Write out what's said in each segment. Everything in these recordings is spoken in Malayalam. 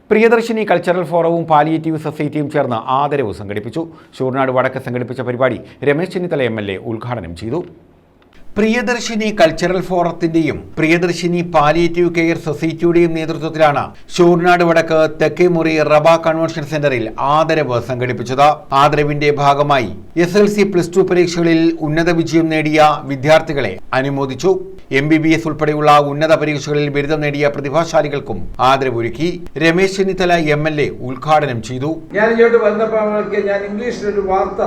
പ്രിയദർശിനി കൾച്ചറൽ ഫോറവും പാലിയേറ്റീവ് സൊസൈറ്റിയും ചേർന്ന് ആദരവ് സംഘടിപ്പിച്ചു. ശൂർനാട് വടക്ക് സംഘടിപ്പിച്ച പരിപാടി രമേശ് ചെന്നിത്തല MLA ഉദ്ഘാടനം ചെയ്തു. പ്രിയദർശിനി കൾച്ചറൽ ഫോറത്തിന്റെയും പ്രിയദർശിനി പാലിയേറ്റീവ് കെയർ സൊസൈറ്റിയുടെയും നേതൃത്വത്തിലാണ് ശൂർനാട് വടക്ക് തെക്കേമുറി റബ കൺവെൻഷൻ സെന്ററിൽ ആദരവ് സംഘടിപ്പിച്ചത്. ആദരവിന്റെ ഭാഗമായി SLC+2 പരീക്ഷകളിൽ ഉന്നത വിജയം നേടിയ വിദ്യാർത്ഥികളെ അനുമോദിച്ചു. MBBS ഉൾപ്പെടെയുള്ള ഉന്നത പരീക്ഷകളിൽ ബിരുദം നേടിയ പ്രതിഭാശാലികൾക്കും ആദരവൊരുക്കി. രമേശ് ചെന്നിത്തല MLA ഉദ്ഘാടനം ചെയ്തു. ഞാൻ ഇങ്ങോട്ട് വന്നപ്പോൾ ഞാൻ ഇംഗ്ലീഷിലൊരു വാർത്ത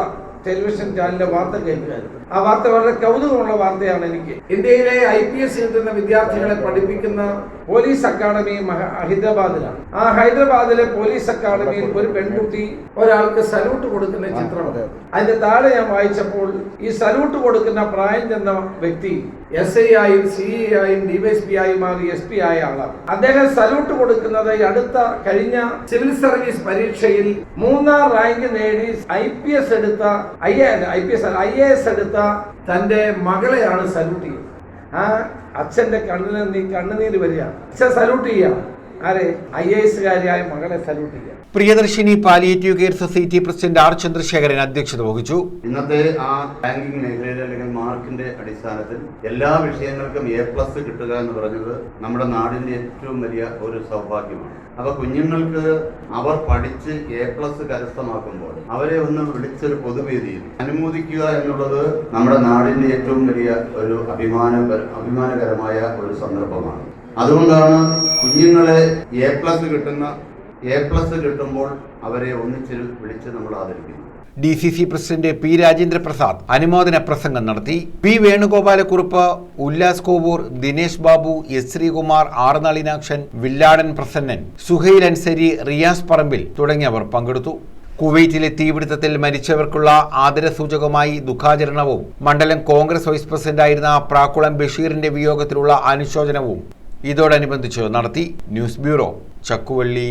ടെലിവിഷൻ ചാനലിലെ വാർത്ത കേൾക്കുകയായിരുന്നു. ആ വാർത്ത വളരെ കൗതുകമുള്ള വാർത്തയാണ്. എനിക്ക് ഇന്ത്യയിലെ IPS എഴുതുന്ന വിദ്യാർത്ഥികളെ പഠിപ്പിക്കുന്ന പോലീസ് അക്കാദമി ഹൈദരാബാദിലാണ്. ആ ഹൈദരാബാദിലെ പോലീസ് അക്കാദമിയിൽ ഒരു പെൺകുട്ടി ഒരാൾക്ക് സല്യൂട്ട് കൊടുക്കുന്ന ചിത്രമാണ്. അതിന്റെ താഴെ ഞാൻ വായിച്ചപ്പോൾ ഈ സല്യൂട്ട് കൊടുക്കുന്ന പ്രായം ചെന്ന വ്യക്തി SI ആയും CE ആയും DYSP ആയും മാറി SP ആയ ആളാണ്. അദ്ദേഹം സല്യൂട്ട് കൊടുക്കുന്നത് അടുത്ത കഴിഞ്ഞ സിവിൽ സർവീസ് പരീക്ഷയിൽ 3ാം റാങ്ക് നേടി IPS എടുത്ത IAS എടുത്ത തന്റെ മകളെയാണ് സല്യൂട്ട് ചെയ്യുന്നത്. ആ അച്ഛന്റെ കണ്ണുനീര് വരികയാണ്. അച്ഛൻ സല്യൂട്ട് ചെയ്യാം. ആരെ? IAS-കാരിയായ മകളെ സല്യൂട്ട് ചെയ്യാം. Priyadarshini palliative care society president R Chandrasekharan അധ്യക്ഷത വഹിച്ചു. ഇന്നത്തെ ആ റാങ്കിംഗ് മേഖലയിൽ അല്ലെങ്കിൽ മാർക്കിന്റെ അടിസ്ഥാനത്തിൽ എല്ലാ വിഷയങ്ങൾക്കും A+ കിട്ടുക എന്ന് പറയുന്നത് നമ്മുടെ നാടിന്റെ ഏറ്റവും വലിയ ഒരു സൗഭാഗ്യമാണ്. അപ്പൊ കുഞ്ഞുങ്ങൾക്ക് അവർ പഠിച്ച് A+ കരസ്ഥമാക്കുമ്പോൾ അവരെ ഒന്ന് വിളിച്ചൊരു പൊതുവേദിയിൽ അനുമോദിക്കുക എന്നുള്ളത് നമ്മുടെ നാടിന്റെ ഏറ്റവും വലിയ ഒരു അഭിമാനകരമായ ഒരു സന്ദർഭമാണ്. അതുകൊണ്ടാണ് കുഞ്ഞുങ്ങളെ A+ കിട്ടുമ്പോൾ അവരെ ഒന്നിച്ച് വിളിച്ച് നമ്മൾ ആദരിക്കുന്നു. DCC president P Rajendra Prasad അനുമോദന പ്രസംഗം നടത്തി. P Venugopala Kurup, Ullas Kovoor, Dinesh Babu, S Sreekumar, R Nalinakshan, Villadan Prasannan, Suhail Ansari, Riyas പറമ്പിൽ തുടങ്ങിയവർ പങ്കെടുത്തു. കുവൈറ്റിലെ തീപിടുത്തത്തിൽ മരിച്ചവർക്കുള്ള ആദരസൂചകമായി ദുഃഖാചരണവും മണ്ഡലം കോൺഗ്രസ് വൈസ് പ്രസിഡന്റായിരുന്ന പ്രാക്കുളം ബഷീറിന്റെ വിയോഗത്തിലുള്ള അനുശോചനവും ഇതോടനുബന്ധിച്ച് നടത്തി. News bureau, Chakkuvalli.